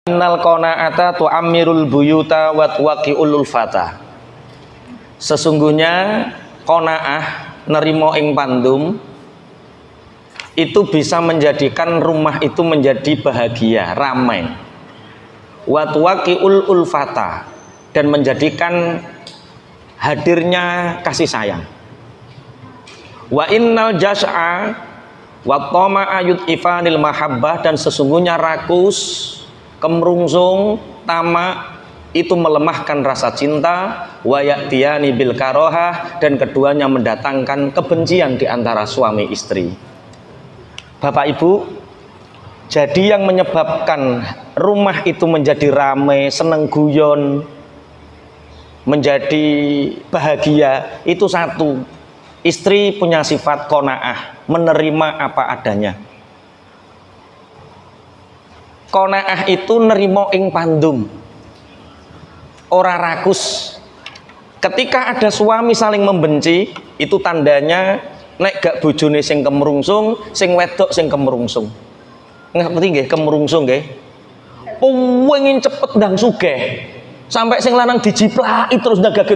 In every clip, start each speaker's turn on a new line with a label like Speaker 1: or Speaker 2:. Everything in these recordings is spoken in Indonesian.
Speaker 1: Innal qanaata tu'ammirul buyuta wa tuwaqi'ul ulfata. Sesungguhnya qanaah nerimo ing pandum itu bisa menjadikan rumah itu menjadi bahagia, ramai. Wa tuwaqi'ul ulfata, dan menjadikan hadirnya kasih sayang. Wa innal jas'a wa tama'a yud'ifanil mahabbah, dan sesungguhnya rakus, kemerungsung, tamak itu melemahkan rasa cinta. Wa ya'tiyani bil karohah, dan keduanya mendatangkan kebencian di antara suami istri. Bapak Ibu, jadi yang menyebabkan rumah itu menjadi ramai, seneng guyon, menjadi bahagia itu satu, istri punya sifat qanaah, menerima apa adanya. Qanaah itu nerimo ing pandum, ora rakus. Ketika ada suami saling membenci, itu tandanya nek gak bojone sing kemerungsung, sing wedok sing kemerungsung. Ngerti nggih kemerungsung nggih? Pengin cepet ndang sugih. Sampai sing lanang dijiplaki terus ndagake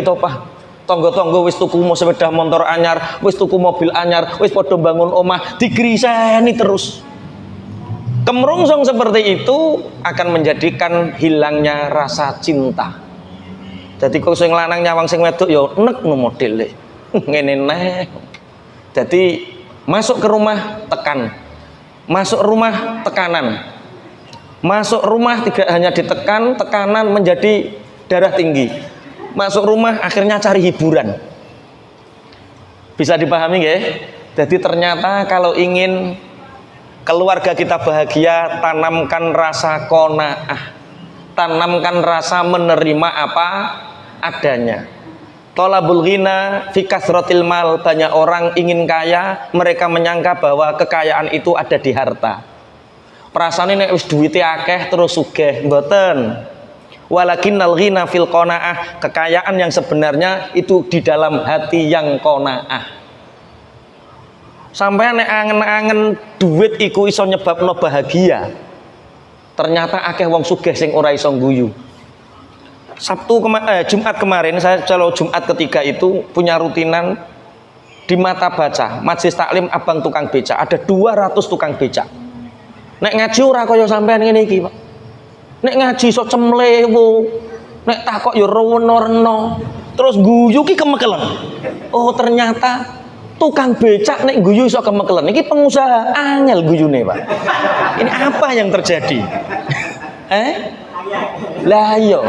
Speaker 1: topah. Tangga-tangga wis tuku sepeda motor anyar, wis tuku mobil anyar, wis padha bangun omah, digriseni terus. Kemerungsung seperti itu akan menjadikan hilangnya rasa cinta. Jadi kok sing lanang nyawang sing wedok ya nek no modele. Ngene neh. Jadi masuk ke rumah tekan. Masuk rumah tekanan. Masuk rumah tidak hanya ditekan, tekanan menjadi darah tinggi. Masuk rumah akhirnya cari hiburan. Bisa dipahami nggih? Jadi ternyata kalau ingin keluarga kita bahagia, tanamkan rasa qanaah, tanamkan rasa menerima apa adanya. Thalabul ghina fi kasratil mal, banyak orang ingin kaya, mereka menyangka bahwa kekayaan itu ada di harta. Perasane nek wis duwite akeh terus sugih, mboten. Walakinnal ghina fil qanaah, kekayaan yang sebenarnya itu di dalam hati yang qanaah. Sampai nek angen-angen duit iku iso nyebabno bahagia, ternyata akeh wong sugih sing ora iso guyu. Jumat kemarin saya kalau Jumat ketiga itu punya rutinan di Mata Baca Majelis Taklim Abang Tukang Beca, ada 200 tukang beca. Nek ngaji ora kaya sampean ngene iki, Pak. Nek ngaji iso cemlewo, nek takok ya reno-reno, terus guyu ki kemekelen. Oh, ternyata tukang becak nek guyu iso kemekelen. Iki pengusaha angel guyune, Pak. Ini apa yang terjadi? Lah iya.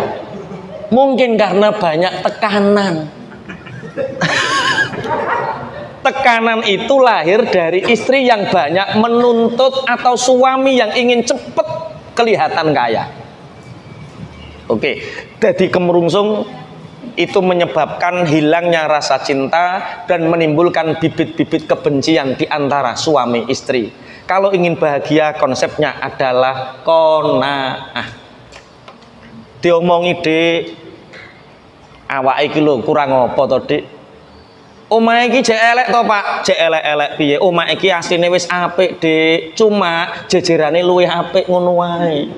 Speaker 1: Mungkin karena banyak tekanan. Tekanan itu lahir dari istri yang banyak menuntut atau suami yang ingin cepat kelihatan kaya. Oke, jadi kemerungsung itu menyebabkan hilangnya rasa cinta dan menimbulkan bibit-bibit kebencian di antara suami istri. Kalau ingin bahagia, konsepnya adalah qanaah. Diomongi, Dik, awake iki lho kurang apa to, Dik? Omah iki jek elek to, Pak? Jek elek-elek piye? Omah iki asline wis apik, Dik. Cuma jejerane luwih apik ngono wae.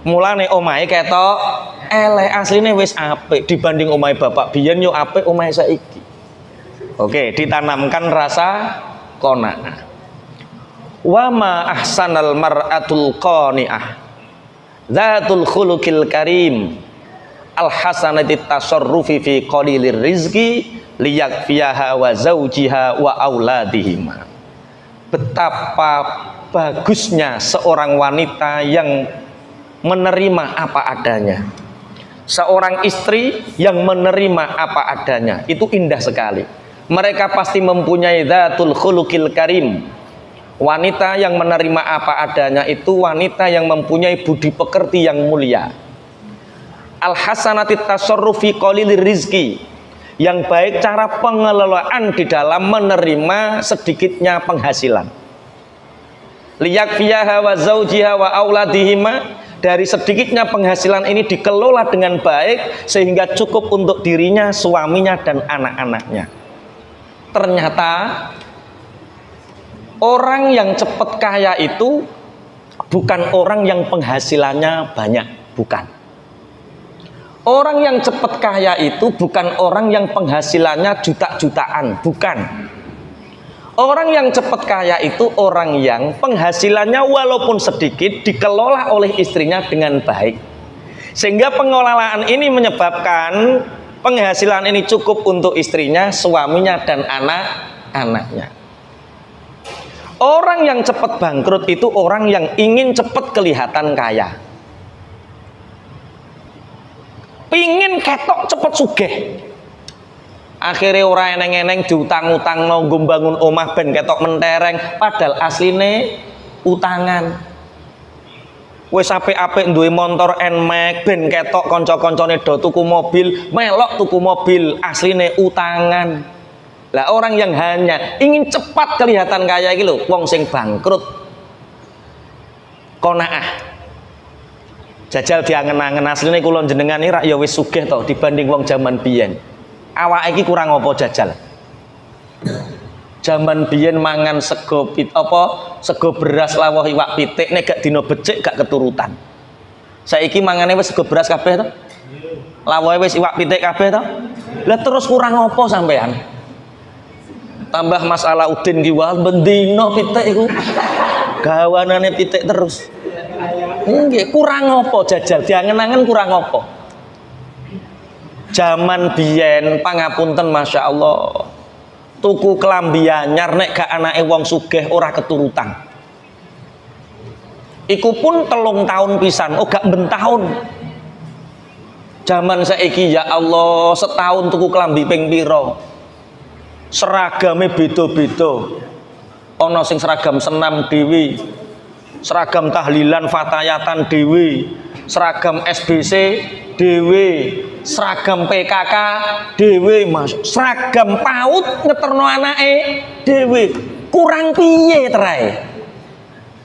Speaker 1: Mulane omahe ketok elek, asline wis apik dibanding omahe bapak biyen yo apik omahe saiki. Oke, ditanamkan rasa qanaah. Wa ma ahsanal mar'atul qani'ah dzatul khuluqil karim al hasanati tasarrufi fi qalilir rizqi liyakfiyaha wa zaujiha wa auladihima. Betapa bagusnya seorang wanita yang menerima apa adanya. Seorang istri yang menerima apa adanya itu indah sekali. Mereka pasti mempunyai dzatul khuluqil karim. Wanita yang menerima apa adanya itu wanita yang mempunyai budi pekerti yang mulia. Al-hasanati tasarrufi qalilir rizki, yang baik cara pengelolaan di dalam menerima sedikitnya penghasilan. Liyakfiyaha wa zaujiha wa auladihima, dari sedikitnya penghasilan ini dikelola dengan baik sehingga cukup untuk dirinya, suaminya dan anak-anaknya. Ternyata orang yang cepat kaya itu bukan orang yang penghasilannya banyak, bukan. Orang yang cepat kaya itu bukan orang yang penghasilannya juta-jutaan, bukan. Orang yang cepat kaya itu orang yang penghasilannya walaupun sedikit dikelola oleh istrinya dengan baik. Sehingga pengelolaan ini menyebabkan penghasilan ini cukup untuk istrinya, suaminya, dan anak-anaknya. Orang yang cepat bangkrut itu orang yang ingin cepat kelihatan kaya, pingin ketok cepet sugih, akhirnya orang eneng-eneng diutang-utang nggo bangun omah ben ketok mentereng, padahal asline utangan. Wis apik-apik duwe motor Nmax ben ketok kanca-kancane do tuku mobil, melok tuku mobil, asline utangan. Lah orang yang hanya ingin cepat kelihatan kaya iki lho, wong sing bangkrut. Qanaah. Jajal diangen-angen asline kula jenengan iki rak ya wis sugih to dibanding wong jaman biyen. Awake iki kurang apa jajal? Jaman biyen mangan sego sego beras lawuh iwak pitik nek gak dina becik gak keturutan. Saiki mangane wis sego beras kabeh to? Lawuhe wis iwak pitik kabeh to? Lah terus kurang apa sampean? Tambah masalah Udin ki wae bendina pitik iku. Gawanane pitik terus. Nggih, kurang apa jajal diangen-angen kurang apa? Jaman biyen pangapunten Masya Allah. Tuku klambi anyar nek gak anake wong sugih ora keturutan. Iku pun 3 tahun pisan, oh gak ben tahun. Jaman saiki ya Allah, setahun tuku klambi ping pira? Seragame beda-beda. Ana sing seragam senam dhewe, seragam tahlilan fatayatan dhewe, seragam SBC dhewe, seragam PKK dhewe, Mas. Seragam PAUD ngeterno anake dhewe. Kurang piye terae?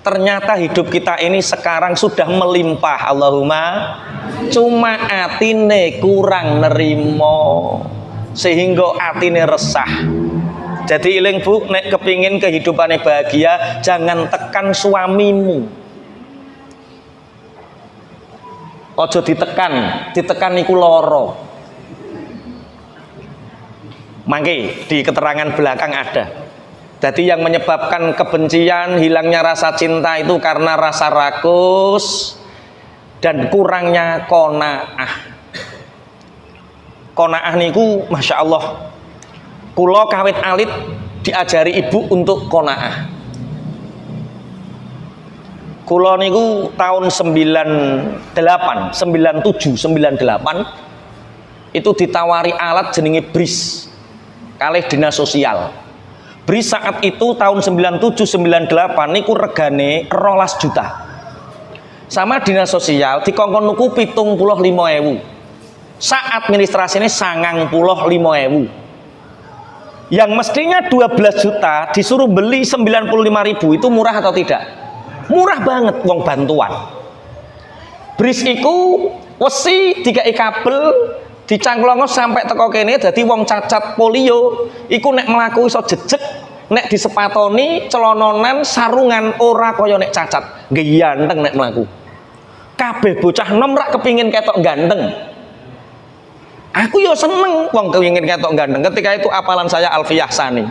Speaker 1: Ternyata hidup kita ini sekarang sudah melimpah, Allahumma, cuma atine kurang nerimo sehingga atine resah. Jadi iling Bu, nek kepingin kehidupannya bahagia, jangan tekan suamimu. Ojo ditekan niku loro. Mangke di keterangan belakang ada. Jadi yang menyebabkan kebencian, hilangnya rasa cinta itu karena rasa rakus dan kurangnya qanaah. Qanaah niku Masya Allah, kula kawit alit diajari ibu untuk qanaah. Kula niku tahun 97, 98 itu ditawari alat jenenge BRIS kalih dinas sosial. BRIS saat itu tahun 97 98 niku regane 12 juta. Sama dinas sosial dikongkon nuku 75.000. Saat administrasinya 95.000. Yang mestinya 12 juta disuruh beli 95.000, itu murah atau tidak? Murah banget wong bantuan. BRIS iku wesi dikai kabel dicangklongos sampai teko kene, dadi wong cacat polio iku nek mlaku iso jejeg, nek disepatoni celononan sarungan ora kaya nek cacat. Nggih ganteng nek mlaku. Kabeh bocah nom rak kepingin ketok ganteng. Aku yo seneng wong kepingin ketok ganteng. Ketika itu apalan saya Alfiyah Sani.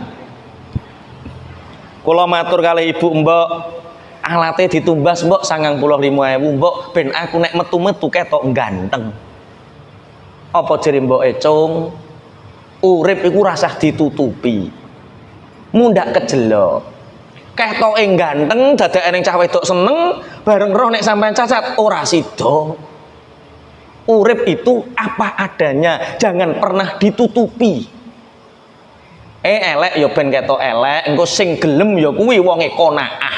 Speaker 1: Kula matur kali ibu, Mbok, alate ditumbas Mbok 95.000 Mbok ben aku nek metu-metu ketok ganteng. Apa jere mboke, Cung? Urip iku rasah ditutupi. Mundak kejelok. Ketoke ganteng, dadake ning cah wedok seneng, bareng roh nek sampean cacat ora sida. Urip itu apa adanya, jangan pernah ditutupi. Elek ya ben ketok elek, engko sing gelem ya kuwi wonge qanaah.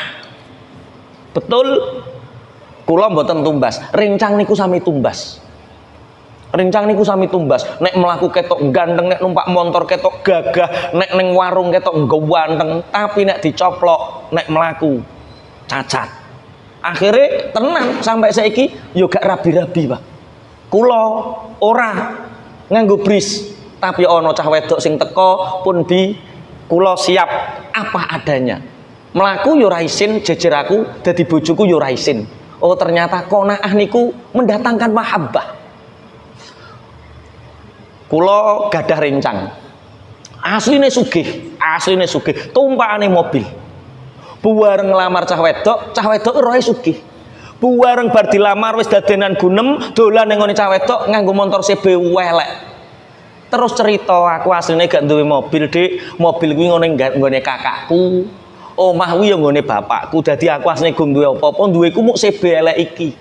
Speaker 1: Betul? Kula mboten tumbas, rencang niku sami tumbas. Rencang niku sami tumbas. Nek mlaku ketok ganteng, nek numpak motor ketok gagah, nek ning warung ketok ganteng, tapi nek dicoplok, nek mlaku cacat. Akhirnya tenan sampai saiki yo gak rabi-rabi, Pak. Kula ora nganggo BRIS, tapi ana cah wedok sing teko pun di kula siap apa adanya. Melaku yo ora isin, jejer aku dadi bojoku yo ora isin. Oh ternyata qanaah niku mendatangkan mahabbah. Kula gadah rencang. Asline sugih, tumpakane mobil. Buwareng nglamar cah wedok ora sugih. Buwareng bar dilamar wis dadenan gunem, dolan ning ngene cah wedok nganggo motor CB welek. Terus cerita aku asline gak duwe mobil, Dik. Mobil kuwi nggone kakakku. Omah kuwi ya nggone bapakku. Dadi aku asline gum duwe apa-apa, duweku muk CB elek iki.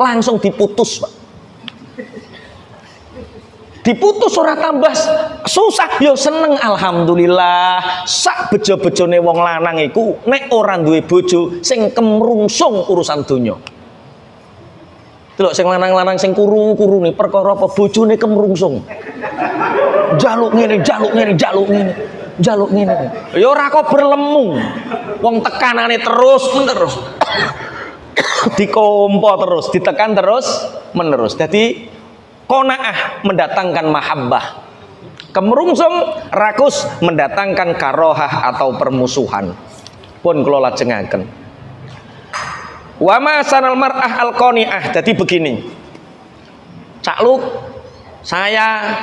Speaker 1: Langsung diputus, Pak. Diputus ora tambah susah, yo seneng alhamdulillah. Sak bejo-bejone wong lanang iku nek ora duwe bojo sing kemrungsung urusan donya. Delok sing lanang-lanang sing kuru-kuru nih perkara apa bojone kemrungsung. Jaluk ngene. Ya ora kok berlemu. Wong tekanane terus menerus. Dikompo terus, ditekan terus menerus. Dadi qanaah mendatangkan mahabbah. Kemrungsung rakus mendatangkan karohah atau permusuhan. Pun kula lajengaken. Wa ma sanal mar'ah al-qani'ah. Jadi begini. Cak Luk, saya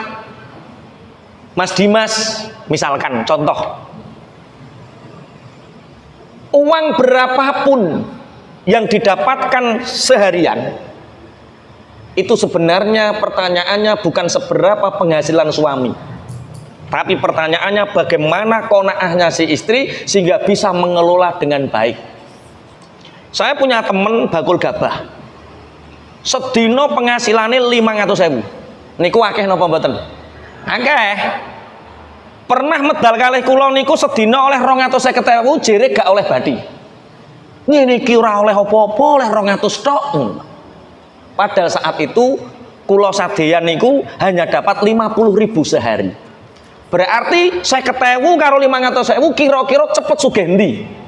Speaker 1: Mas Dimas misalkan contoh. Uang berapapun yang didapatkan seharian itu sebenarnya pertanyaannya bukan seberapa penghasilan suami, tapi pertanyaannya bagaimana qanaahnya si istri sehingga bisa mengelola dengan baik. Saya punya temen bakul gabah, sedino penghasilannya 500.000. Niku akeh napa mboten? Akeh. Pernah medal kalih kula niku sedino oleh 250.000 jere gak oleh badi. Ngene iki ora oleh apa-apa, oleh 200 tok. Padahal saat itu kula sadeyan niku hanya dapat 50.000 sehari. Berarti 50.000 karo 500.000 kira-kira cepet sugih ndi?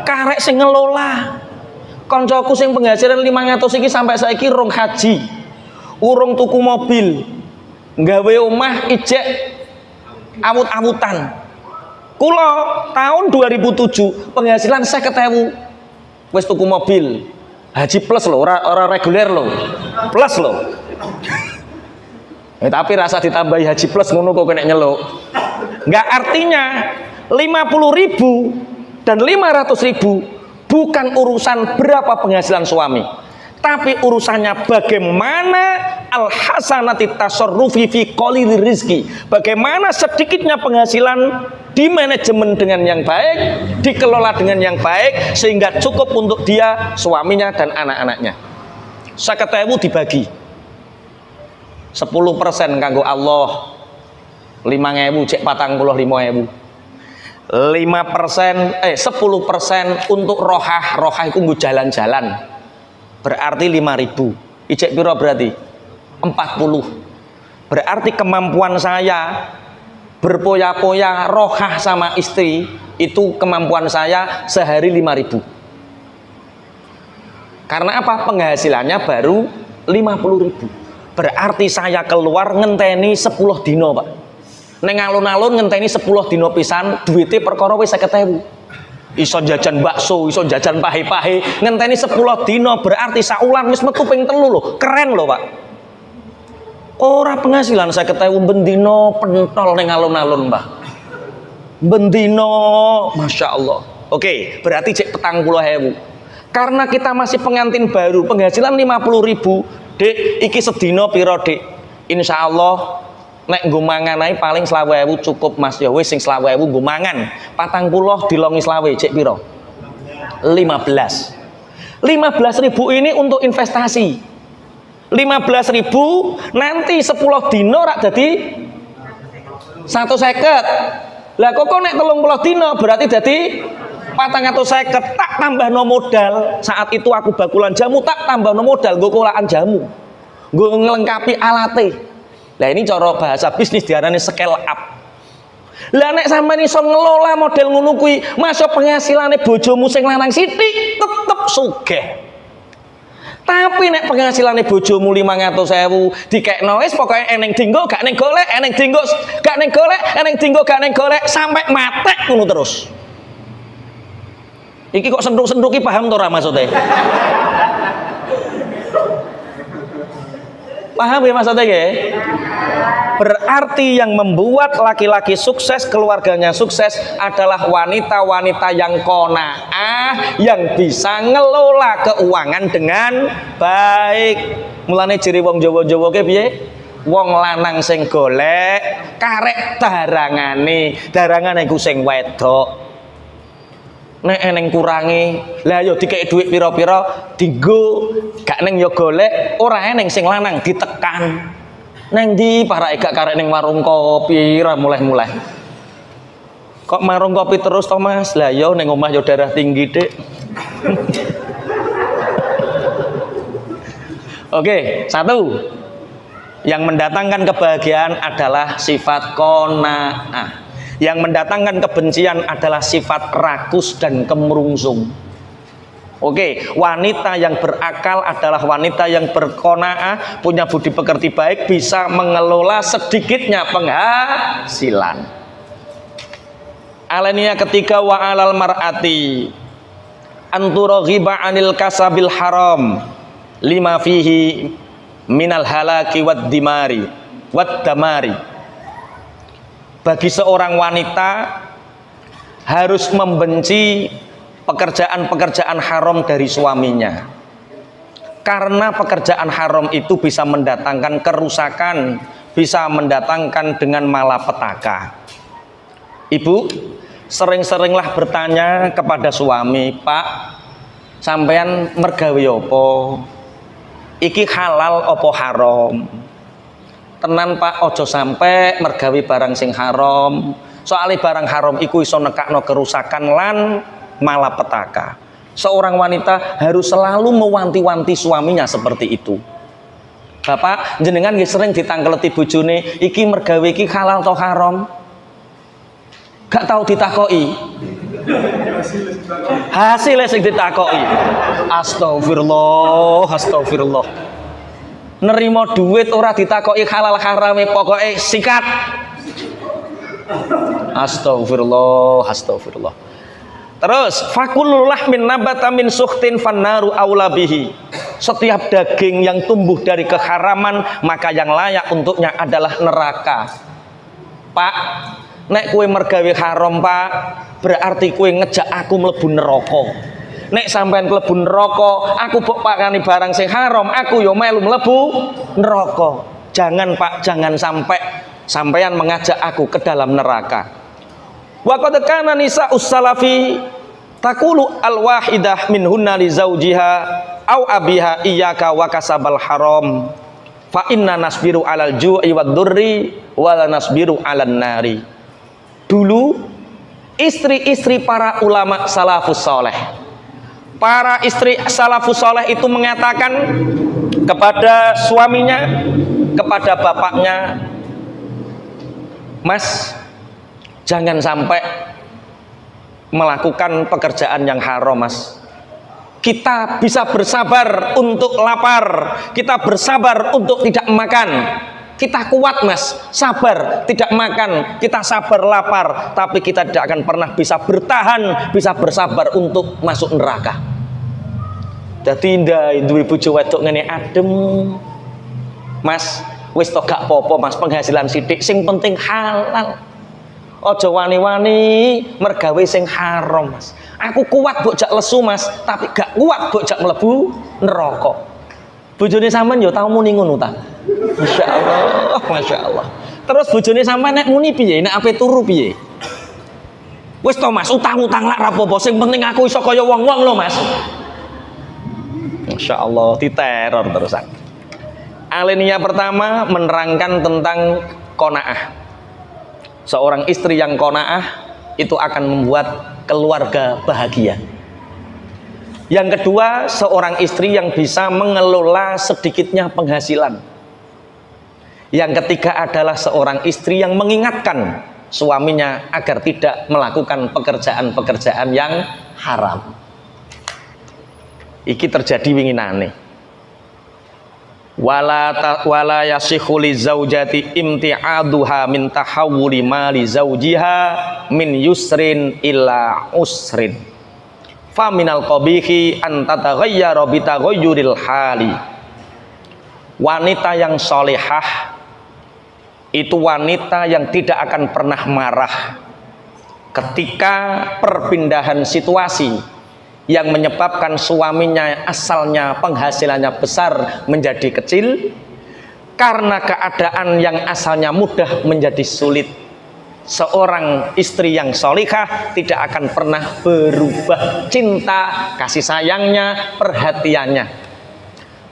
Speaker 1: Karek sing ngelola. Koncoku sing penghasilan 500 iki sampai saiki rong haji. Urung tuku mobil. Nggawe omah ijek awut-awutan. Kula tahun 2007 penghasilan 50.000. Wis tuku mobil. Haji plus lho, ora reguler lho. Plus lho. Tapi rasa ditambahi haji plus ngono kok kena nyeluk. Enggak, artinya 50.000 dan 500.000 bukan urusan berapa penghasilan suami, tapi urusannya bagaimana al-hasanati tasarrufi fi qalili rizki, bagaimana sedikitnya penghasilan di manajemen dengan yang baik, dikelola dengan yang baik sehingga cukup untuk dia, suaminya dan anak-anaknya. 50.000 dibagi 10% kanggo Allah, 5.000 cek 45.000. 10% untuk rohah itu nggo jalan-jalan. Berarti 5.000. Ijek piro berarti? 40. Berarti kemampuan saya berpoya-poya rohah sama istri itu kemampuan saya sehari 5.000. Karena apa? Penghasilannya baru 50.000. Berarti saya keluar ngenteni 10 dino, Pak. Neng alun-alun ngenteni 10 dino pisan, duitnya perkara wis 50.000. Iso jajan bakso, iso jajan pahe-pahe, ngenteni 10 dino berarti saulan wis metu ping 3 lho. Keren lho, Pak. Ora penghasilan 50.000 bendino pentol neng alun-alun, Mbah. Bendino, Masya Allah. Oke, berarti cek 40.000. Karena kita masih pengantin baru, penghasilan 50.000, Dek, iki sedino piro, Dek? Insya Allah nek nggo mangan ae paling 20.000 cukup, Mas. Ya wis sing 20.000 nggo mangan. 40 dilongi 20 cek piro? 15. 15.000 ini untuk investasi. 15.000 nanti 10 dino rak dadi 150. Lah kok nek 30 dino berarti dadi 450. Tak tambahno modal. Saat itu aku bakulan jamu, tak tambahno modal nggo kolaan jamu. Nggo ngelengkapi alate. Lah ini cara bahasa bisnis diarani scale up. Lah nek sampean iso ngelola model ngono kuwi, masa penghasilane bojomu sing lanang sithik tetep sugih. Tapi nek penghasilannya bojomu 500.000 dikekno wis pokoke eneng dinggo gak ning golek, eneng dinggo gak ning golek, eneng dinggo gak ning golek sampai matek ngono terus. Iki kok senduk-senduki paham to ora maksudnya? Paham ya maksudnya ya? Berarti yang membuat laki-laki sukses, keluarganya sukses adalah wanita-wanita yang qanaah, yang bisa ngelola keuangan dengan baik. Mulane jere wong Jawa-Jawa ke piye? Wong lanang sing golek karek darangane iku sing wedok. Nek eneng kurangi, lah yo dikek dhuwit pira-pira, dienggo gak neng yo golek, ora eneng sing lanang ditekan. Neng ndi parake gak karek ning warung kopi ra mulai-mulai. Kok warung kopi terus to Mas? Lah yo ning omah yo darah tinggi, Dik. Oke, satu. Yang mendatangkan kebahagiaan adalah sifat qanaah. Yang mendatangkan kebencian adalah sifat rakus dan kemerungsung. Oke, wanita yang berakal adalah wanita yang berqanaah, punya budi pekerti baik, bisa mengelola sedikitnya penghasilan. Alania ketiga wa alal mar'ati anturaghiba anil kasabil haram lima fihi minal halaki wad dimari wad damari. Bagi seorang wanita harus membenci pekerjaan-pekerjaan haram dari suaminya, karena pekerjaan haram itu bisa mendatangkan kerusakan, bisa mendatangkan dengan malapetaka. Ibu, sering-seringlah bertanya kepada suami, Pak, sampean mergawe apa? Iki halal apa haram? Tenan Pak, ojo sampai mergawi barang sing haram. Soalnya barang haram iku iso nekakno kerusakan lan malapetaka. Seorang wanita harus selalu mewanti-wanti suaminya seperti itu. Bapak, jenengan nggih sering ditangkeleti bojone, iki mergawe iki halal atau haram? Gak tahu ditakoki. Hasilnya sing ditakoki. Astagfirullah, astagfirullah. Nerima duit ora ditakoki halal harame, pokoknya sikat. Astagfirullah, astagfirullah. Terus fakulul lahmin nabata min sukhtin fannaru aula bihi. Setiap daging yang tumbuh dari keharaman, maka yang layak untuknya adalah neraka. Pak, nek kue mergawe haram Pak, berarti kue ngejak aku mlebu neraka. Nek sampean mlebu neraka, aku mbok pakani barang sing haram, aku yo melu mlebu neraka. Jangan Pak, jangan sampai sampean mengajak aku ke dalam neraka. Wa qad kana nisa'us salafi taqulu al-wahidah minhunna li zaujiha au abiha iyyaka wa kasabal haram. Fa inna nasbiru 'alal ju'i wad durri wa la nasbiru 'alan nari. Dulu istri-istri para ulama salafus saleh, para istri salafus soleh itu mengatakan kepada suaminya, kepada bapaknya, Mas, jangan sampai melakukan pekerjaan yang haram Mas. Kita bisa bersabar untuk lapar, kita bersabar untuk tidak makan. Kita kuat Mas, sabar, tidak makan, kita sabar lapar, tapi kita tidak akan pernah bisa bertahan, bisa bersabar untuk masuk neraka. Jadi ndak duwe bojo wedok ngene adem. Mas, wis to gak apa-apa Mas, penghasilan sithik, sing penting halal. Aja wani-wani mergawe sing haram Mas. Aku kuat mbok jak lesu Mas, tapi gak kuat mbok jak mlebu neraka. Bojone sampean yo tau muni ngono ta? Masyaallah, masyaallah. Terus bojone sampean nek muni piye? Nek ape turu piye? Wis to Mas, utang-utang lak ra apa-apa, sing penting aku iso kaya wong-wong lho Mas. Masya Allah, diteror terusan. Alinea pertama menerangkan tentang qanaah. Seorang istri yang qanaah itu akan membuat keluarga bahagia. Yang kedua, seorang istri yang bisa mengelola sedikitnya penghasilan. Yang ketiga adalah seorang istri yang mengingatkan suaminya agar tidak melakukan pekerjaan-pekerjaan yang haram. Iki terjadi winginane. wala yasihhu li zaujati imti'aduha min tahawuli mali zaujiha min yusrin illa usrin fa minal qabihi an tataghayyara bi taghayyuril hali. Wanita yang solehah itu wanita yang tidak akan pernah marah ketika perpindahan situasi yang menyebabkan suaminya asalnya penghasilannya besar menjadi kecil karena keadaan yang asalnya mudah menjadi sulit. Seorang istri yang solihah tidak akan pernah berubah cinta, kasih sayangnya, perhatiannya.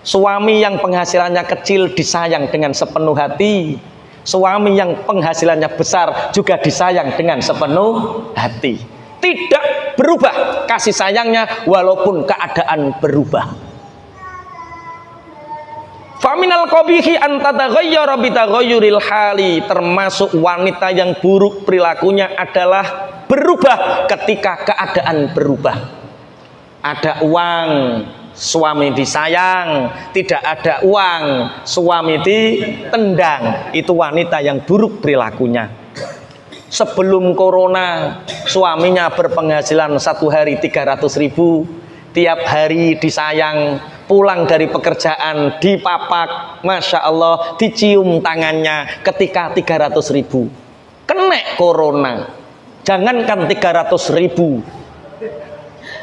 Speaker 1: Suami yang penghasilannya kecil disayang dengan sepenuh hati. Suami yang penghasilannya besar juga disayang dengan sepenuh hati. Tidak berubah kasih sayangnya walaupun keadaan berubah. Faminal qabihi an tataghayyara bi taghayyuril hali, termasuk wanita yang buruk perilakunya adalah berubah ketika keadaan berubah. Ada uang, suami disayang, tidak ada uang, suami ditendang. Itu wanita yang buruk perilakunya. Sebelum corona, suaminya berpenghasilan 1 hari 300.000, tiap hari disayang, pulang dari pekerjaan dipapak, masya Allah, dicium tangannya ketika 300.000. Kena corona, jangankan 300.000,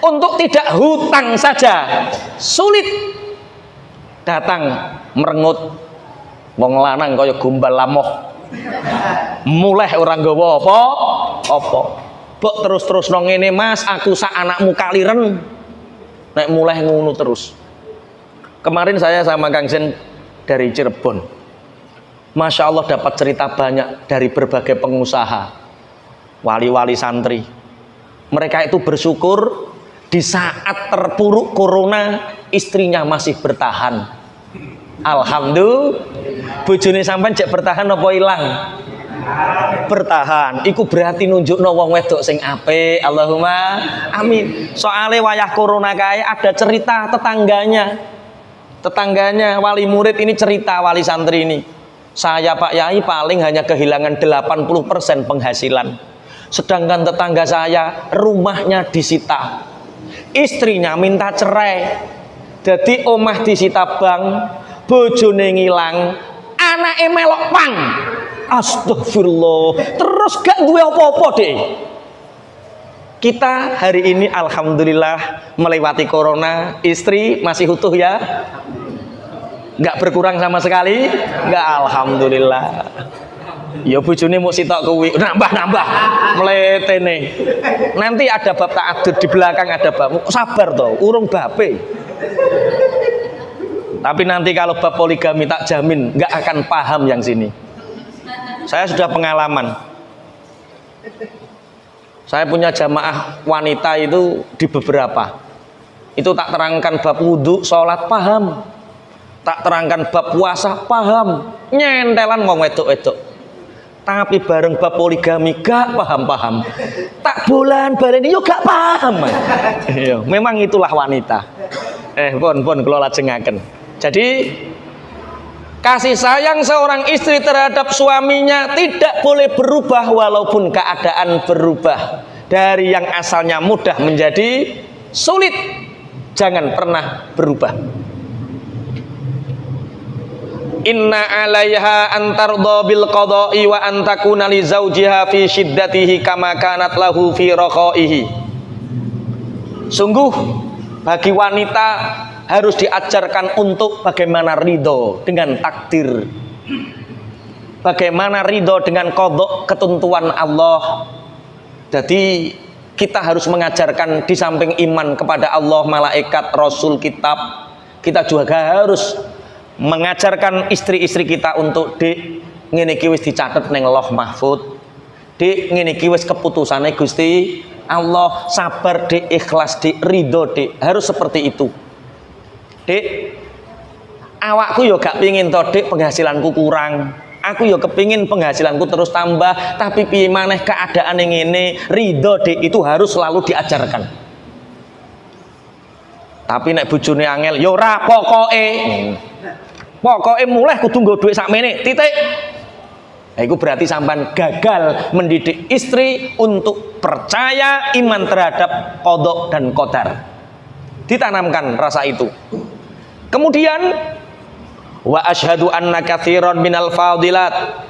Speaker 1: untuk tidak hutang saja sulit. Datang merengut, wong lanang kaya gombal lamoh. Mulai orang gawa apa bok terus nong ini mas, aku sak anakmu kaliren, nek mulai ngono terus. Kemarin saya sama Kang Sen dari Cirebon, masya Allah dapat cerita banyak dari berbagai pengusaha, wali-wali santri. Mereka itu bersyukur di saat terpuruk corona istrinya masih bertahan. Alhamdulillah. Bojone sampean cek bertahan apa ilang? Bertahan. Iku berarti nunjukno wong wedok sing apik. Allahumma amin. Soale wayah corona kae ada cerita tetangganya. Tetangganya wali murid ini cerita, wali santri ini. Saya Pak Yai paling hanya kehilangan 80% penghasilan. Sedangkan tetangga saya rumahnya disita. Istrinya minta cerai. Jadi omah disita bank, bojone ngilang, anake melok pang. Astagfirullah. Terus gak duwe apa-apa deh. Kita hari ini alhamdulillah melewati corona, istri masih utuh ya? Gak berkurang sama sekali? Gak, alhamdulillah. Ya bojone mau sitok kuwi, nambah mletene. Nanti ada bab ta'addud di belakang, ada bab. Sabar toh, urung bape. Tapi nanti kalau bab poligami tak jamin nggak akan paham yang sini. Saya sudah pengalaman. Saya punya jamaah wanita itu di beberapa. Itu tak terangkan bab wudhu, sholat paham. Tak terangkan bab puasa paham. Nyentelan wong wedok-wedok. Tapi bareng bab poligami gak paham-paham. Tak bulan bareng yo gak paham. Memang itulah wanita. Pun kula lajengaken. Jadi kasih sayang seorang istri terhadap suaminya tidak boleh berubah walaupun keadaan berubah. Dari yang asalnya mudah menjadi sulit. Jangan pernah berubah. Inna 'alaiha an tardha bil qada'i wa an takuna li zawjiha fi shiddatihi kama kanat lahu fi raqaihi. Sungguh bagi wanita harus diajarkan untuk bagaimana ridho dengan takdir, bagaimana ridho dengan qada ketentuan Allah. Jadi kita harus mengajarkan di samping iman kepada Allah, malaikat, rasul, kitab, kita juga harus mengajarkan istri-istri kita untuk dik ngene iki wis dicatet ning Lauh Mahfud, dik ngene iki wis keputusane Gusti Allah, sabar dik, ikhlas dik, ridho dik, harus seperti itu. Dik, awakku yo gak pengin to dik penghasilanku kurang, aku yo kepingin penghasilanku terus tambah, tapi piye maneh keadaan yang ngene, ridho dik itu harus selalu diajarkan. Tapi nek bojone angel yo ora pokoke. pokoknya mulai kudu nggo duit sakmene, titik. Nah, itu berarti sampean gagal mendidik istri untuk percaya iman terhadap qadha dan qadar. Ditanamkan rasa itu. Kemudian wa asyhadu anna katsiran minal fadilat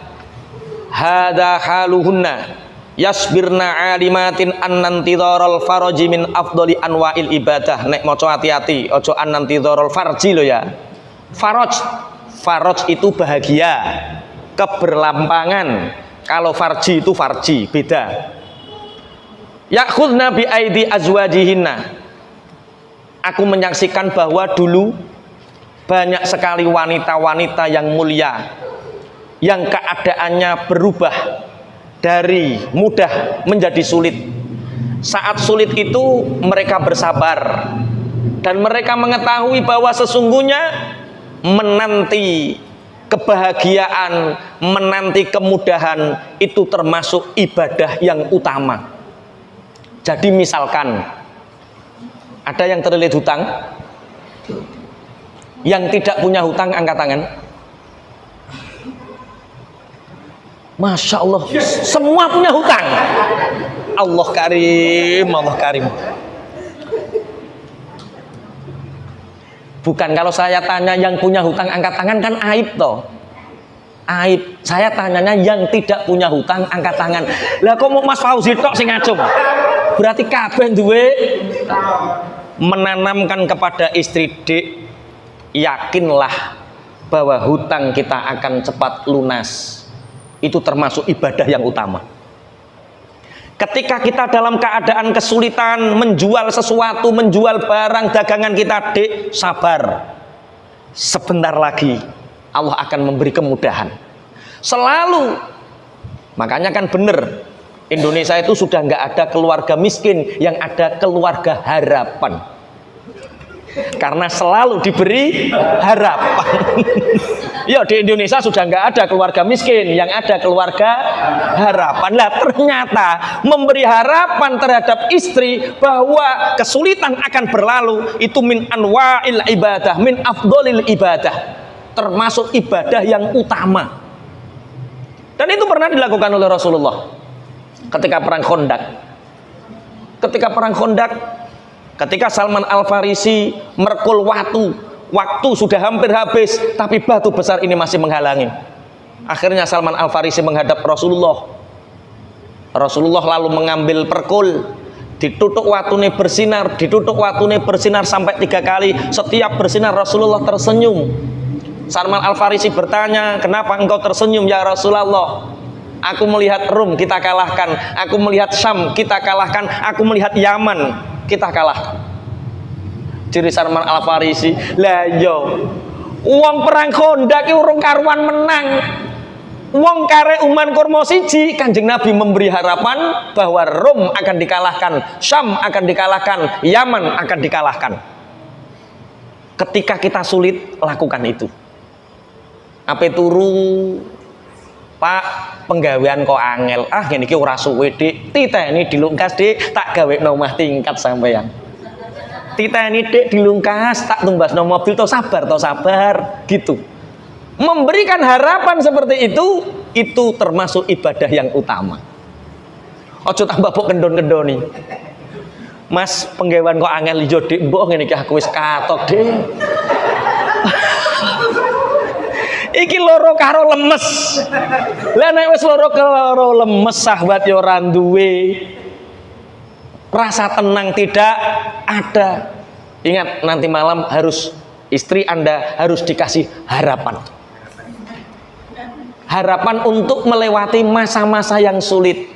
Speaker 1: hadza haluhunna yasbirna alimatin annantidharul faraji min afdali anwa'il ibadah. Nek maca hati-hati aja annantidharul farji lo ya. Faraj itu bahagia, keberlampangan. Kalau farji itu farji, beda. Ya'khudna bi aidi azwajihinna. Aku menyaksikan bahwa dulu banyak sekali wanita-wanita yang mulia yang keadaannya berubah dari mudah menjadi sulit. Saat sulit itu mereka bersabar dan mereka mengetahui bahwa sesungguhnya menanti kebahagiaan, menanti kemudahan itu termasuk ibadah yang utama. Jadi misalkan ada yang terlilit hutang, yang tidak punya hutang angkat tangan. Masya Allah, semua punya hutang. Allah karim, Allah karim. Bukan kalau saya tanya yang punya hutang angkat tangan kan aib toh. Aib. Saya tanyanya yang tidak punya hutang angkat tangan. Lah kok mau Mas Fauzi tok sing ngacung? Berarti kabeh duwe. Menanamkan kepada istri, Dik, yakinlah bahwa hutang kita akan cepat lunas. Itu termasuk ibadah yang utama. Ketika kita dalam keadaan kesulitan menjual sesuatu, menjual barang dagangan kita, Dik, sabar. Sebentar lagi Allah akan memberi kemudahan. Selalu. Makanya kan benar, Indonesia itu sudah nggak ada keluarga miskin, yang ada keluarga harapan. Karena selalu diberi harapan. Ya, di Indonesia sudah nggak ada keluarga miskin, yang ada keluarga harapan. Lah ternyata memberi harapan terhadap istri bahwa kesulitan akan berlalu itu min anwa'il ibadah, min afdolil ibadah, termasuk ibadah yang utama. Dan itu pernah dilakukan oleh Rasulullah ketika perang Khandaq. Ketika Salman Al-Farisi merkul waktu sudah hampir habis, tapi batu besar ini masih menghalangi. Akhirnya Salman Al-Farisi menghadap Rasulullah. Rasulullah lalu mengambil perkul, ditutuk watune bersinar sampai 3 kali. Setiap bersinar Rasulullah tersenyum. Salman Al-Farisi bertanya, kenapa engkau tersenyum ya Rasulullah? Aku melihat Rum kita kalahkan, aku melihat Syam kita kalahkan, aku melihat Yaman kita kalah. Ciri Salman Al-Farisi, lah yo wong perang Khandaq urung karuan menang, wong kare uman kurma siji. Kanjeng Nabi memberi harapan bahwa Rom akan dikalahkan, Syam akan dikalahkan, Yaman akan dikalahkan. Ketika kita sulit, lakukan itu. Apa turu Pak, penggawean kok angel. Ah ngene iki ora suwe, Dik. Titeni dilungkas, Dik, tak gawekno omah tingkat sampeyan. Titeni, Dik, dilungkas, tak tumbasno mobil, to sabar gitu. Memberikan harapan seperti itu termasuk ibadah yang utama. Ojo tambah mbok kendon-kendoni. Mas, penggawean kok angel ijo, Dik, mbok ngene iki aku wis katok, Dik. Iki loro karo lemes. Lah nek wis loro karo lemes, sahabat yo ora duwe rasa tenang, tidak ada. Ingat, nanti malam harus istri Anda harus dikasih harapan. Harapan untuk melewati masa-masa yang sulit.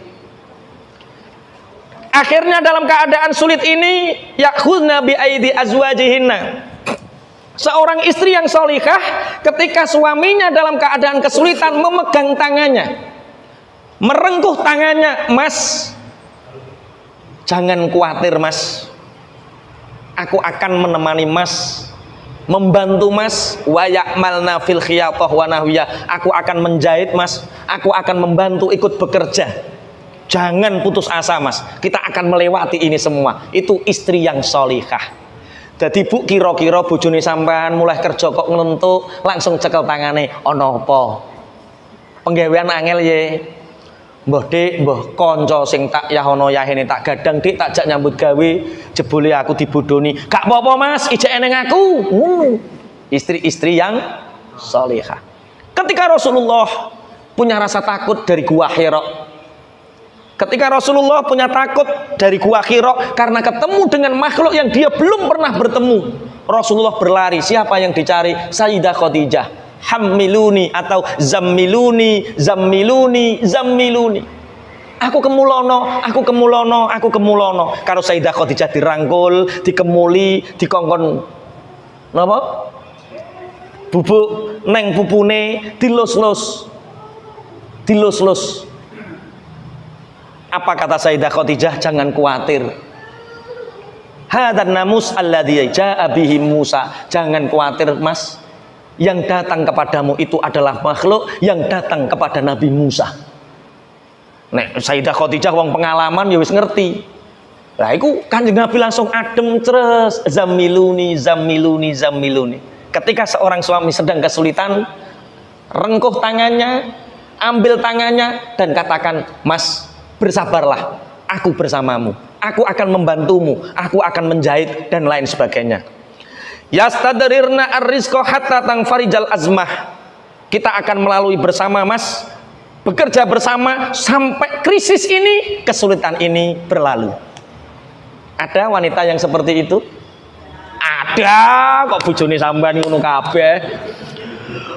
Speaker 1: Akhirnya dalam keadaan sulit ini, yakhudna bi aidi azwajihinna. Seorang istri yang solihah ketika suaminya dalam keadaan kesulitan memegang tangannya, merengkuh tangannya, Mas, jangan khawatir Mas, aku akan menemani Mas, membantu Mas, wa ya'malna fil khiyatah wa nahwiyah, aku akan menjahit Mas, aku akan membantu ikut bekerja. Jangan putus asa Mas, kita akan melewati ini semua. Itu istri yang solihah. Dadi Bu kira-kira bojone sampean mulai kerja kok nglentuk langsung cekel tangane ana apa? Penggawean angel ye. Mbah Dik, mbah kanca sing tak yahono yahene tak gadang Dik tak jak nyambut gawe, jebule aku dibodoni. Gak apa-apa Mas, ijek eneng aku. Istri-istri yang salihah. Ketika Rasulullah punya rasa takut dari Gua Hira. Ketika Rasulullah punya takut dari Gua Hira karena ketemu dengan makhluk yang dia belum pernah bertemu. Rasulullah berlari, siapa yang dicari? Sayyidah Khadijah. Hammiluni atau zammiluni, zammiluni, zammiluni. Aku kemulono, aku kemulono, aku kemulono. Karo Sayyidah Khadijah dirangkul, dikemuli, dikongkon napa? Bubuk neng pupune dilus-lus. Dilus-lus. Apa kata Sayyidah Khadijah? Jangan khawatir. Hadan namus alladzi jaa bihi Musa. Jangan khawatir, Mas. Yang datang kepadamu itu adalah makhluk yang datang kepada Nabi Musa. Nek Sayyidah Khadijah wong pengalaman ya wis ngerti. Lah iku Kanjeng Nabi langsung adem terus, zamiluni, zamiluni, zamiluni. Ketika seorang suami sedang kesulitan, rengkuh tangannya, ambil tangannya dan katakan, "Mas, bersabarlah, aku bersamamu. Aku akan membantumu, aku akan menjahit dan lain sebagainya." Yastadrirna ar-rizqa hatta tangfarijal azmah. Kita akan melalui bersama Mas, bekerja bersama sampai krisis ini, kesulitan ini berlalu. Ada wanita yang seperti itu? Ada, kok bojone sampean ngono kabeh.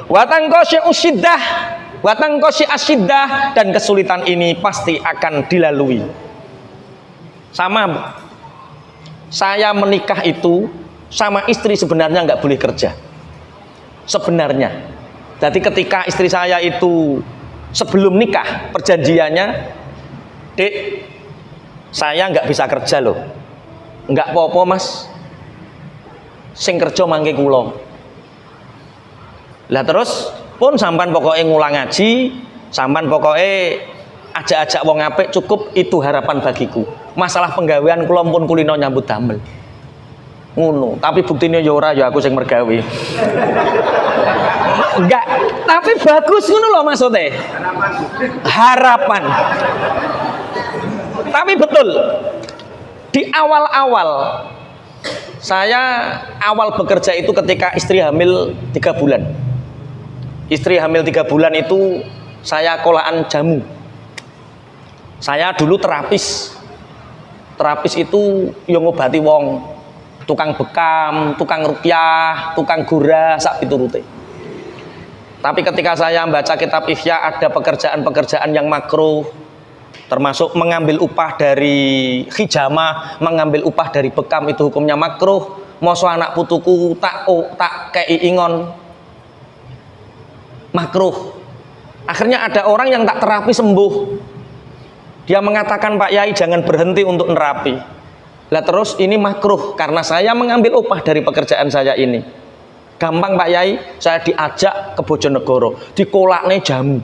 Speaker 1: Watang qasy usiddah, watang qasy asiddah, dan kesulitan ini pasti akan dilalui. Sama, saya menikah itu sama istri sebenarnya nggak boleh kerja. Sebenarnya. Jadi ketika istri saya itu sebelum nikah perjanjiannya, Dek, saya nggak bisa kerja loh. Nggak apa-apa Mas. Sing kerja mangke kula. Lah terus pun sampan pokoknya ngulang ngaji, sampan pokoknya ajak-ajak wong apik, cukup itu harapan bagiku. Masalah penggawean kula pun kulino nyambut damel. Ngono, tapi buktinya ya ora ya aku sing mergawe. Enggak, tapi bagus ngono loh maksudnya. Harapan. Tapi betul. Di awal-awal saya awal bekerja itu ketika istri hamil 3 bulan. Istri hamil 3 bulan itu saya kolaan jamu. Saya dulu terapis. Terapis itu yang ngobati wong. Tukang bekam, tukang ruqyah, tukang gurah, sak piturute. Tapi ketika saya membaca kitab Ihya ada pekerjaan-pekerjaan yang makruh, termasuk mengambil upah dari hijamah, mengambil upah dari bekam itu hukumnya makruh. Moso anak putuku tak kei ingon, makruh. Akhirnya ada orang yang tak terapi sembuh. Dia mengatakan, "Pak Yai jangan berhenti untuk nerapi." Lah terus ini makruh karena saya mengambil upah dari pekerjaan saya ini. Gampang Pak Yai, saya diajak ke Bojonegoro, dikolakne jamu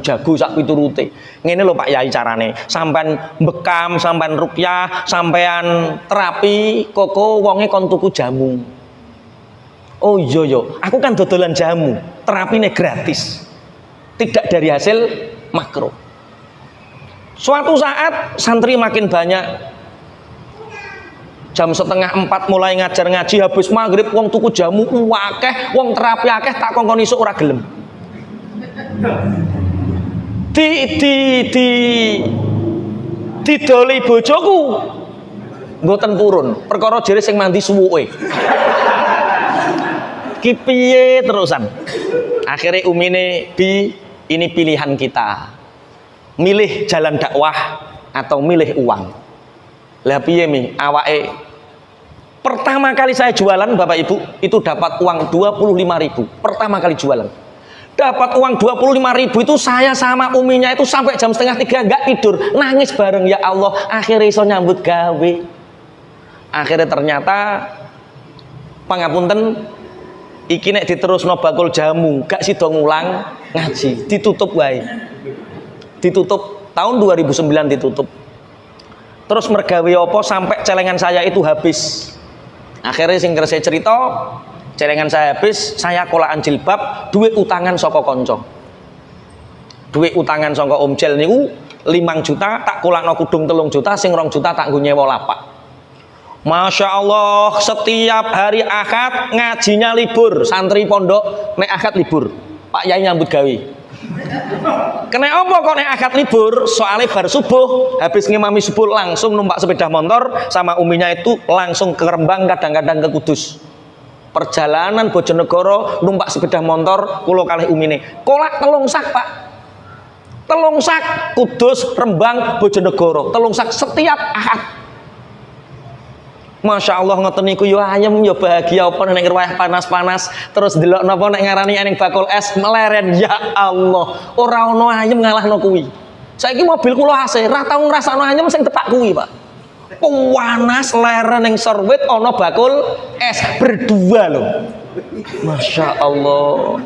Speaker 1: jago sak piturute. Ngene lho Pak Yai carane. Sampean bekam, sampean ruqyah, sampean terapi, koko wonge kon tuku jamu. Oh iya yo, aku kan dodolan jamu, terapine gratis. Tidak dari hasil makruh. Suatu saat santri makin banyak. Jam 3:30 mulai ngajar ngaji, habis maghrib wong tuku jamu akeh, wong terapi akeh, tak kongkon isuk ora gelem. Didoli bojoku mboten purun, perkara jere sing mandi suwuke. Ki piye terusan? Akhirnya umine, "Bi, ini pilihan kita. Milih jalan dakwah atau milih uang." Lah piye mi awake pertama kali saya jualan Bapak Ibu itu dapat uang 25.000 pertama kali jualan. Dapat uang 25.000 itu saya sama uminya itu sampai jam 2:30 nggak tidur, nangis bareng, ya Allah, akhirnya iso nyambut gawe. Akhirnya ternyata pangapunten iki nek diterusno bakul jamu gak sida ngulang ngaji, ditutup wae. Ditutup tahun 2009 ditutup. Terus mergawe apa sampai celengan saya itu habis. Akhirnya sing kerse cerita, celengan saya habis, saya kolaan jilbab, duit utangan saka kanca. Duit utangan saka Om Jel niku 5 juta, tak kolakno kudung 3 juta, sing 2 juta tak nggo nyewa lapak. Masya Allah, setiap hari Ahad ngajinya libur, santri pondok nek Ahad libur, Pak Yai nyambut gawe. Kena apa kok nek Ahad libur? Soalnya bar subuh, habis ngimami subuh langsung numpak sepeda motor sama uminya itu langsung ke Rembang, kadang-kadang ke Kudus. Perjalanan Bojonegoro numpak sepeda motor kulo kalih umine. Kolak 3 sak, Pak. 3 sak Kudus, Rembang, Bojonegoro. 3 sak setiap Ahad. Masya Allah ngoten niku yo ayem yo bahagia apa nek wayah panas-panas terus delok napa nek ngarani eneng bakul es meleren ya Allah ora ono ayem ngalahno kuwi. Saiki mobil kula AC ra tau ngrasakno ayem sing tepak kuwi, Pak. Panas leren ning serwit ana bakul es berdua loh. Masya Allah.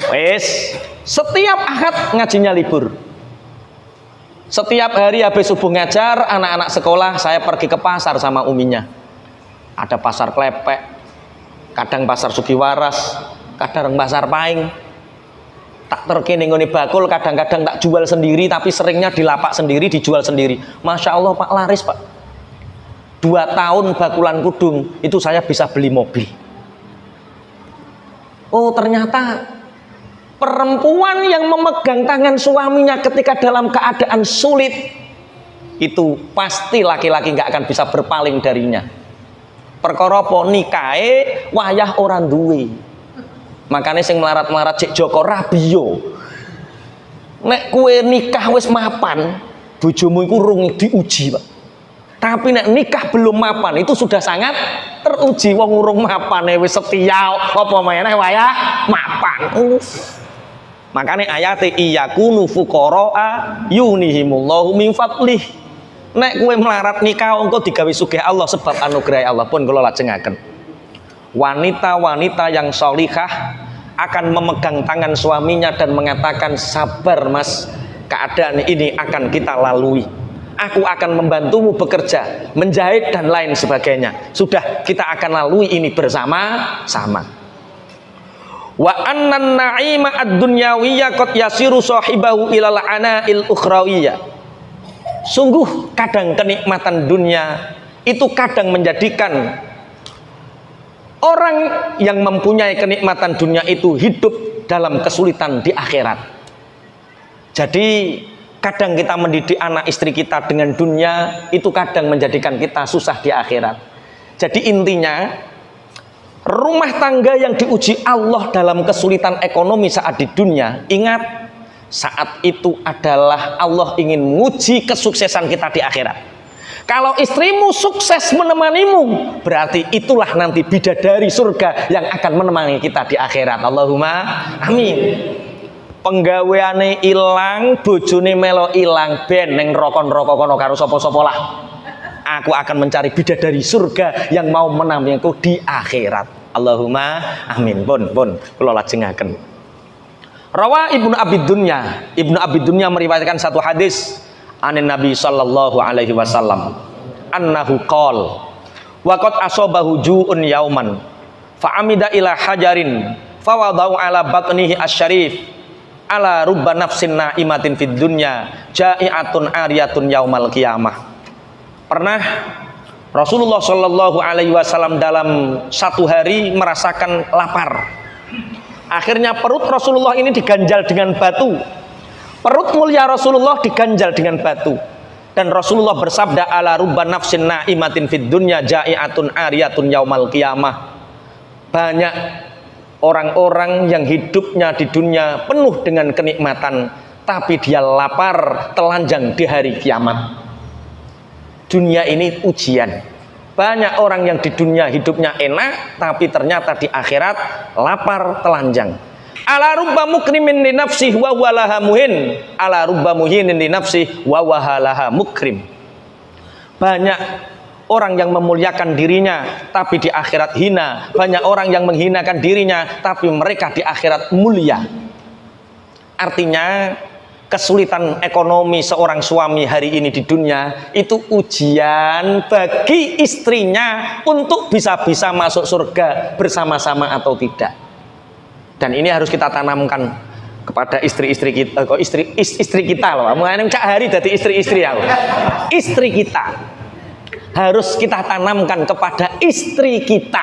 Speaker 1: Wes setiap Ahad ngajinya libur. Setiap hari habis subuh ngajar, anak-anak sekolah saya pergi ke pasar sama uminya. Ada pasar Klepek, kadang pasar Sugiwaras, kadang pasar Paing. Tak terkini ngoni bakul, kadang-kadang tak jual sendiri, tapi seringnya di lapak sendiri, dijual sendiri. Masya Allah Pak, laris Pak. 2 tahun bakulan kudung, itu saya bisa beli mobil. Oh ternyata perempuan yang memegang tangan suaminya ketika dalam keadaan sulit itu pasti laki-laki nggak akan bisa berpaling darinya. Perkara apa nikahe wayah orang duwe. Makanya sing melarat-melarat cek Joko Rabio. Nek kue nikah wis mapan, bojomu iku rung diuji, Pak. Tapi nek nikah belum mapan itu sudah sangat teruji. Wong urung mapane wis setia apa meneh wayah mapan. Makanya ayat iyakunu fuqara'a yunihimullahu min fadlih. Nek kowe melarat nikah engko digawe sugih Allah sebab anugerah Allah pun kula lajengaken. Wanita-wanita yang sholihah akan memegang tangan suaminya dan mengatakan sabar Mas, keadaan ini akan kita lalui. Aku akan membantumu bekerja, menjahit dan lain sebagainya. Sudah kita akan lalui ini bersama-sama. Wa annan na'ima ad-dunyawiyya qad yasiru sahibahu ilal ana'il ukhrawiyya. Sungguh kadang kenikmatan dunia itu kadang menjadikan orang yang mempunyai kenikmatan dunia itu hidup dalam kesulitan di akhirat. Jadi kadang kita mendidik anak istri kita dengan dunia itu kadang menjadikan kita susah di akhirat. Jadi intinya rumah tangga yang diuji Allah dalam kesulitan ekonomi saat di dunia, ingat saat itu adalah Allah ingin menguji kesuksesan kita di akhirat. Kalau istrimu sukses menemanimu, berarti itulah nanti bidadari surga yang akan menemani kita di akhirat. Allahumma amin. Penggaweane ilang, bojone melo ilang, ben neng rokon-rokok kono karo sapa-sapa lah. Aku akan mencari bidadari surga yang mau menamaniku di akhirat. Allahumma amin. Pun kula lajengaken. Rawa Ibnu Abi Dunya. Ibnu Abi Dunya meriwayatkan satu hadis anin Nabi sallallahu alaihi wasallam annahu qol wa qad asabahu ju'un yauman fa amida ila hajarin fa wada'u ala batnihi asy-syarif ala rubba nafsin na'imatin fid dunya ja'iatun ariyatun yaumal qiyamah. Pernah Rasulullah Shallallahu Alaihi Wasallam dalam satu hari merasakan lapar. Akhirnya perut Rasulullah ini diganjal dengan batu. Perut mulia Rasulullah diganjal dengan batu. Dan Rasulullah bersabda ala rubba nafsin na'imatin fid dunya ja'iatun ariyatun yaumal qiyamah. Banyak orang-orang yang hidupnya di dunia penuh dengan kenikmatan, tapi dia lapar, telanjang di hari kiamat. Dunia ini ujian. Banyak orang yang di dunia hidupnya enak, tapi ternyata di akhirat lapar, telanjang. Ala rubba mukrimin li nafsih wa walaha muhin, ala rubba muhinin li nafsih wa wahalaha mukrim. Banyak orang yang memuliakan dirinya, tapi di akhirat hina. Banyak orang yang menghinakan dirinya, tapi mereka di akhirat mulia. Artinya kesulitan ekonomi seorang suami hari ini di dunia itu ujian bagi istrinya untuk bisa-bisa masuk surga bersama-sama atau tidak. Dan ini harus kita tanamkan kepada istri-istri kita, kok istri kita loh. Mungkin Cak Hari dari istri-istri ya. Istri kita harus kita tanamkan kepada istri kita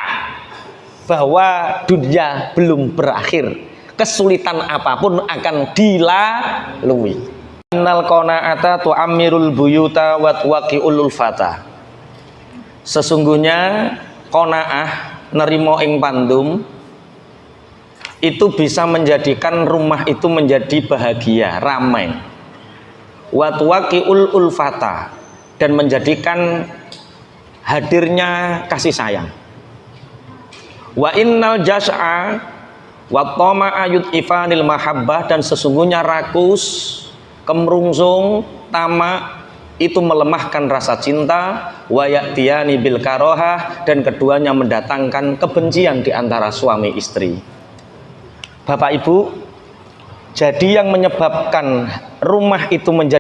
Speaker 1: bahwa dunia belum berakhir. Kesulitan apapun akan dilalui. Innal qanaata tu'ammirul buyuta wa tuwaqi'ul fata. Sesungguhnya qanaah nerimo ing pandum itu bisa menjadikan rumah itu menjadi bahagia, ramai. Wa tuwaqi'ul ulfata, dan menjadikan hadirnya kasih sayang. Wa innal jas'a wa tama'a yud'ifanil mahabbah, dan sesungguhnya rakus, kemerungsung, tamak itu melemahkan rasa cinta. Wa ya'tiyani bil karohah, dan keduanya mendatangkan kebencian di antara suami istri. Bapak Ibu, jadi yang menyebabkan rumah itu menjadi